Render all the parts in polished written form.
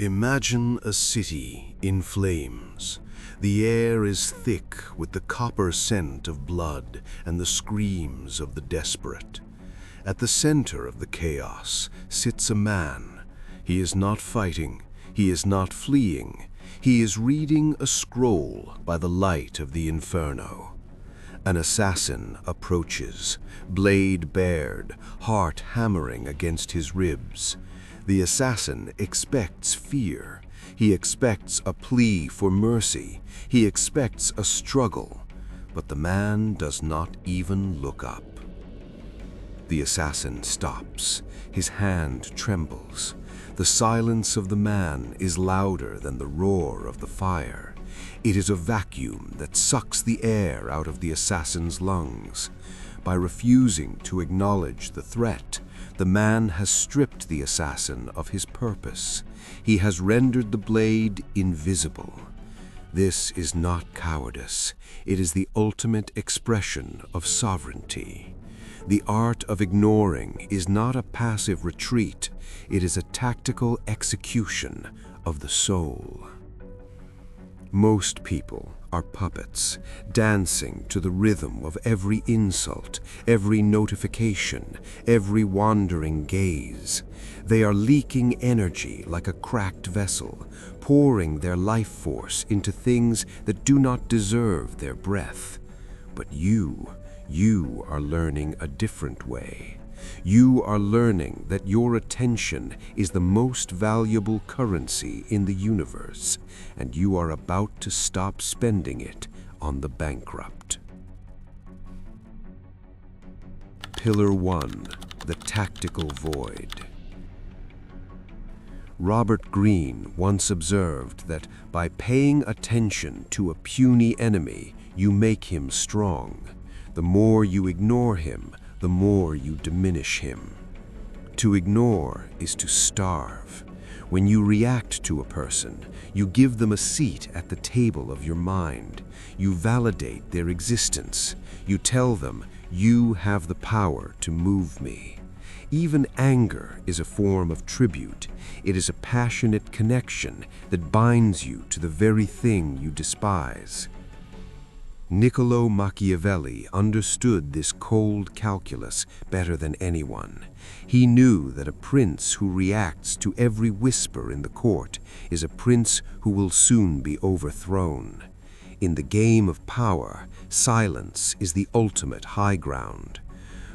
Imagine a city in flames. The air is thick with the copper scent of blood and the screams of the desperate. At the center of the chaos sits a man. He is not fighting. He is not fleeing. He is reading a scroll by the light of the inferno. An assassin approaches, blade bared, heart hammering against his ribs. The assassin expects fear. He expects a plea for mercy. He expects a struggle. But the man does not even look up. The assassin stops. His hand trembles. The silence of the man is louder than the roar of the fire. It is a vacuum that sucks the air out of the assassin's lungs. By refusing to acknowledge the threat, the man has stripped the assassin of his purpose. He has rendered the blade invisible. This is not cowardice. It is the ultimate expression of sovereignty. The art of ignoring is not a passive retreat. It is a tactical execution of the soul. Most people are puppets, dancing to the rhythm of every insult, every notification, every wandering gaze. They are leaking energy like a cracked vessel, pouring their life force into things that do not deserve their breath. But you are learning a different way. You are learning that your attention is the most valuable currency in the universe, and you are about to stop spending it on the bankrupt. Pillar 1. The Tactical Void. Robert Greene once observed that by paying attention to a puny enemy, you make him strong. The more you ignore him, the more you diminish him. To ignore is to starve. When you react to a person, you give them a seat at the table of your mind. You validate their existence. You tell them, you have the power to move me. Even anger is a form of tribute. It is a passionate connection that binds you to the very thing you despise. Niccolò Machiavelli understood this cold calculus better than anyone. He knew that a prince who reacts to every whisper in the court is a prince who will soon be overthrown. In the game of power, silence is the ultimate high ground.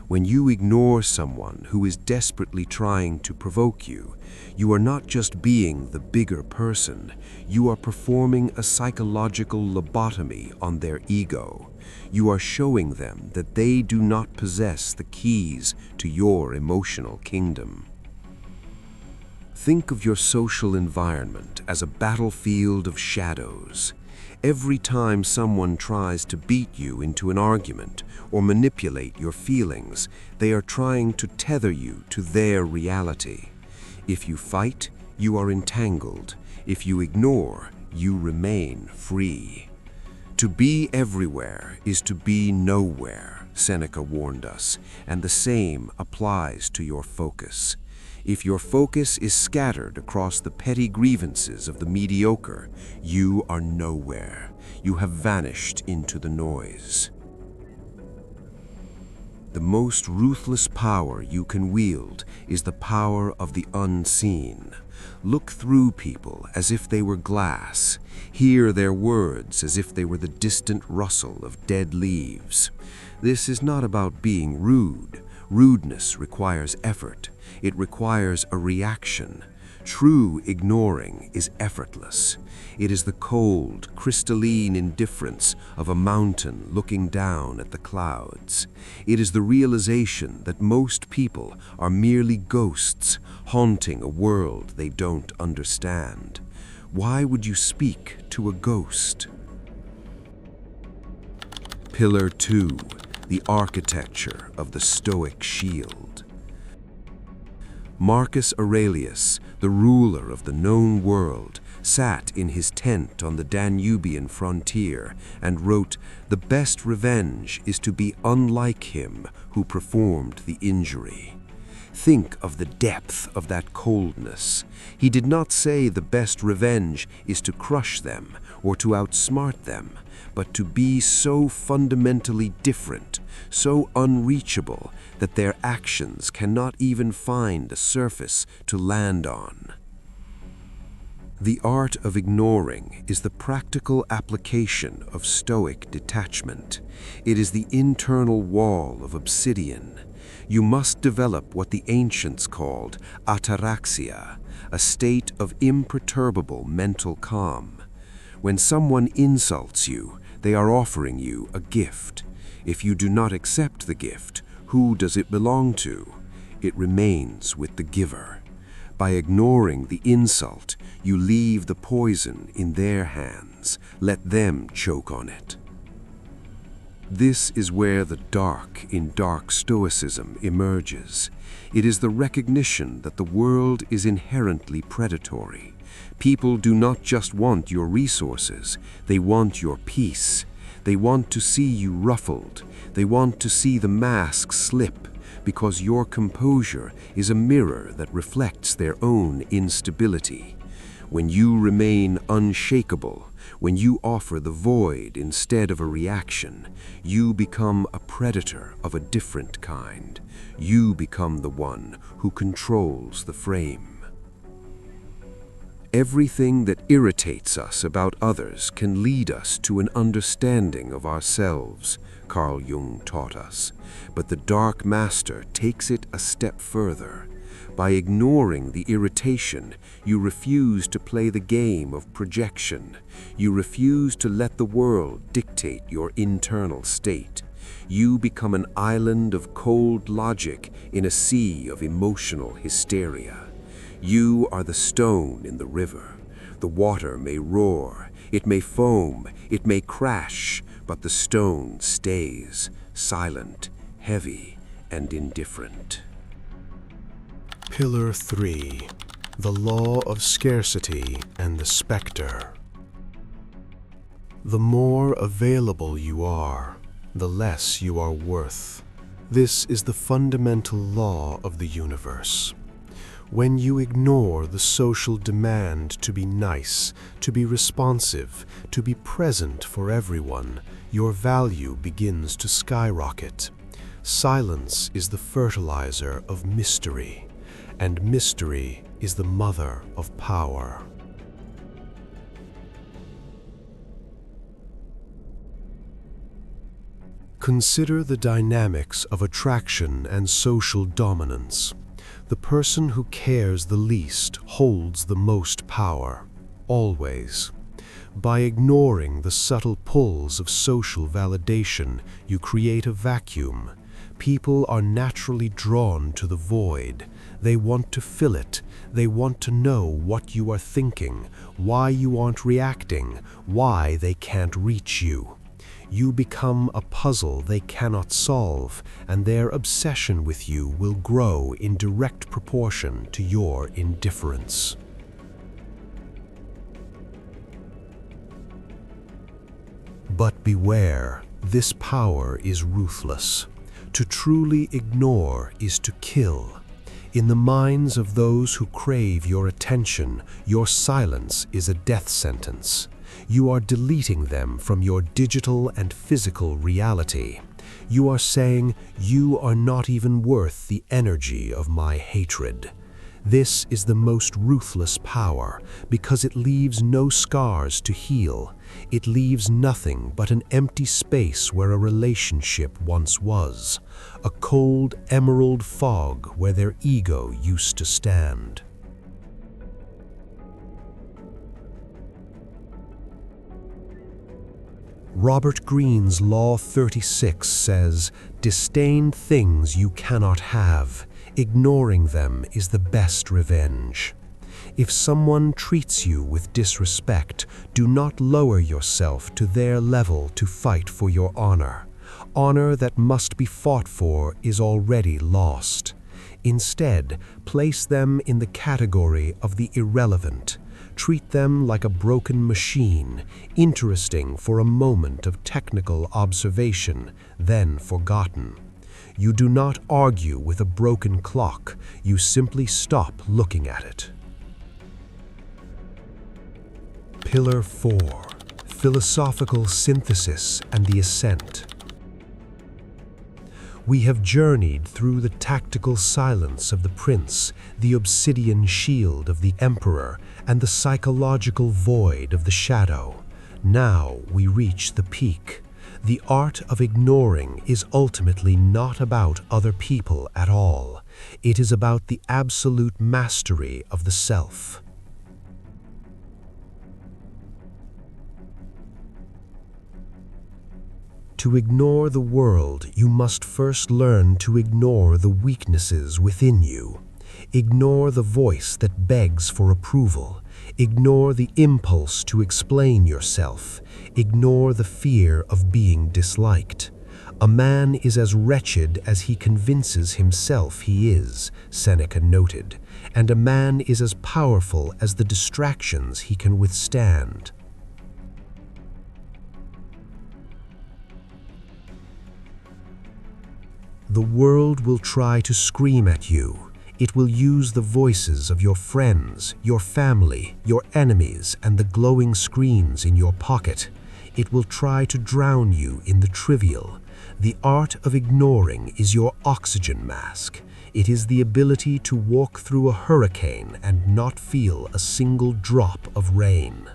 When you ignore someone who is desperately trying to provoke you, you are not just being the bigger person, you are performing a psychological lobotomy on their ego. You are showing them that they do not possess the keys to your emotional kingdom. Think of your social environment as a battlefield of shadows. Every time someone tries to beat you into an argument or manipulate your feelings, they are trying to tether you to their reality. If you fight, you are entangled. If you ignore, you remain free. To be everywhere is to be nowhere, Seneca warned us, and the same applies to your focus. If your focus is scattered across the petty grievances of the mediocre, you are nowhere. You have vanished into the noise. The most ruthless power you can wield is the power of the unseen. Look through people as if they were glass. Hear their words as if they were the distant rustle of dead leaves. This is not about being rude. Rudeness requires effort. It requires a reaction. True ignoring is effortless. It is the cold, crystalline indifference of a mountain looking down at the clouds. It is the realization that most people are merely ghosts haunting a world they don't understand. Why would you speak to a ghost? Pillar 2. The Architecture of the Stoic Shield. Marcus Aurelius, the ruler of the known world, sat in his tent on the Danubian frontier and wrote, "The best revenge is to be unlike him who performed the injury." Think of the depth of that coldness. He did not say the best revenge is to crush them or to outsmart them, but to be so fundamentally different, so unreachable, that their actions cannot even find a surface to land on. The art of ignoring is the practical application of Stoic detachment. It is the internal wall of obsidian. You must develop what the ancients called ataraxia, a state of imperturbable mental calm. When someone insults you, they are offering you a gift. If you do not accept the gift, who does it belong to? It remains with the giver. By ignoring the insult, you leave the poison in their hands. Let them choke on it. This is where the dark in dark Stoicism emerges. It is the recognition that the world is inherently predatory. People do not just want your resources, they want your peace. They want to see you ruffled. They want to see the mask slip, because your composure is a mirror that reflects their own instability. When you remain unshakable, when you offer the void instead of a reaction, you become a predator of a different kind. You become the one who controls the frame. Everything that irritates us about others can lead us to an understanding of ourselves, Carl Jung taught us. But the Dark Master takes it a step further. By ignoring the irritation, you refuse to play the game of projection. You refuse to let the world dictate your internal state. You become an island of cold logic in a sea of emotional hysteria. You are the stone in the river. The water may roar, it may foam, it may crash, but the stone stays, silent, heavy, and indifferent. Pillar 3. The Law of Scarcity and the Spectre. The more available you are, the less you are worth. This is the fundamental law of the universe. When you ignore the social demand to be nice, to be responsive, to be present for everyone, your value begins to skyrocket. Silence is the fertilizer of mystery, and mystery is the mother of power. Consider the dynamics of attraction and social dominance. The person who cares the least holds the most power, always. By ignoring the subtle pulls of social validation, you create a vacuum. People are naturally drawn to the void. They want to fill it. They want to know what you are thinking, why you aren't reacting, why they can't reach you. You become a puzzle they cannot solve, and their obsession with you will grow in direct proportion to your indifference. But beware, this power is ruthless. To truly ignore is to kill. In the minds of those who crave your attention, your silence is a death sentence. You are deleting them from your digital and physical reality. You are saying, you are not even worth the energy of my hatred. This is the most ruthless power because it leaves no scars to heal. It leaves nothing but an empty space where a relationship once was, a cold emerald fog where their ego used to stand. Robert Greene's Law 36 says, "Disdain things you cannot have. Ignoring them is the best revenge." If someone treats you with disrespect, do not lower yourself to their level to fight for your honor. Honor that must be fought for is already lost. Instead, place them in the category of the irrelevant. Treat them like a broken machine, interesting for a moment of technical observation, then forgotten. You do not argue with a broken clock, you simply stop looking at it. Pillar 4. Philosophical synthesis and the ascent. We have journeyed through the tactical silence of the prince, the obsidian shield of the emperor, and the psychological void of the shadow. Now we reach the peak. The art of ignoring is ultimately not about other people at all. It is about the absolute mastery of the self. To ignore the world, you must first learn to ignore the weaknesses within you. Ignore the voice that begs for approval. Ignore the impulse to explain yourself. Ignore the fear of being disliked. A man is as wretched as he convinces himself he is, Seneca noted, and a man is as powerful as the distractions he can withstand. The world will try to scream at you. It will use the voices of your friends, your family, your enemies, and the glowing screens in your pocket. It will try to drown you in the trivial. The art of ignoring is your oxygen mask. It is the ability to walk through a hurricane and not feel a single drop of rain.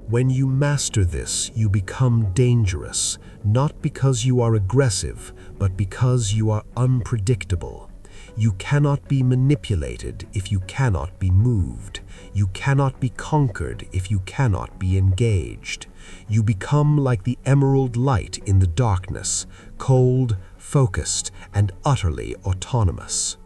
When you master this, you become dangerous, not because you are aggressive, but because you are unpredictable. You cannot be manipulated if you cannot be moved. You cannot be conquered if you cannot be engaged. You become like the emerald light in the darkness, cold, focused, and utterly autonomous.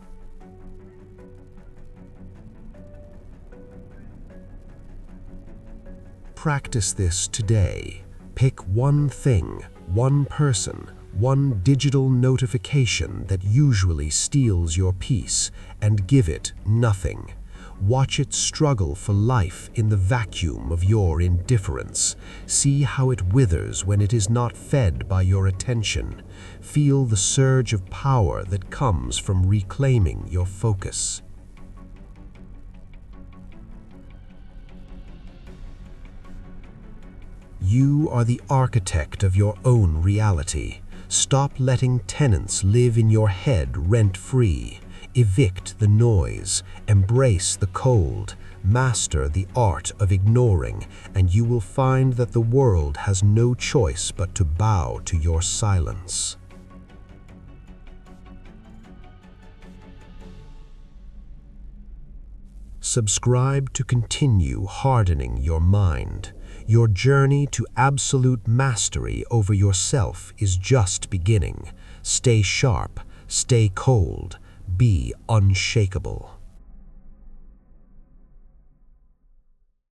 Practice this today. Pick one thing, one person, one digital notification that usually steals your peace, and give it nothing. Watch it struggle for life in the vacuum of your indifference. See how it withers when it is not fed by your attention. Feel the surge of power that comes from reclaiming your focus. You are the architect of your own reality. Stop letting tenants live in your head rent-free. Evict the noise, embrace the cold, master the art of ignoring, and you will find that the world has no choice but to bow to your silence. Subscribe to continue hardening your mind. Your journey to absolute mastery over yourself is just beginning. Stay sharp, stay cold, be unshakable.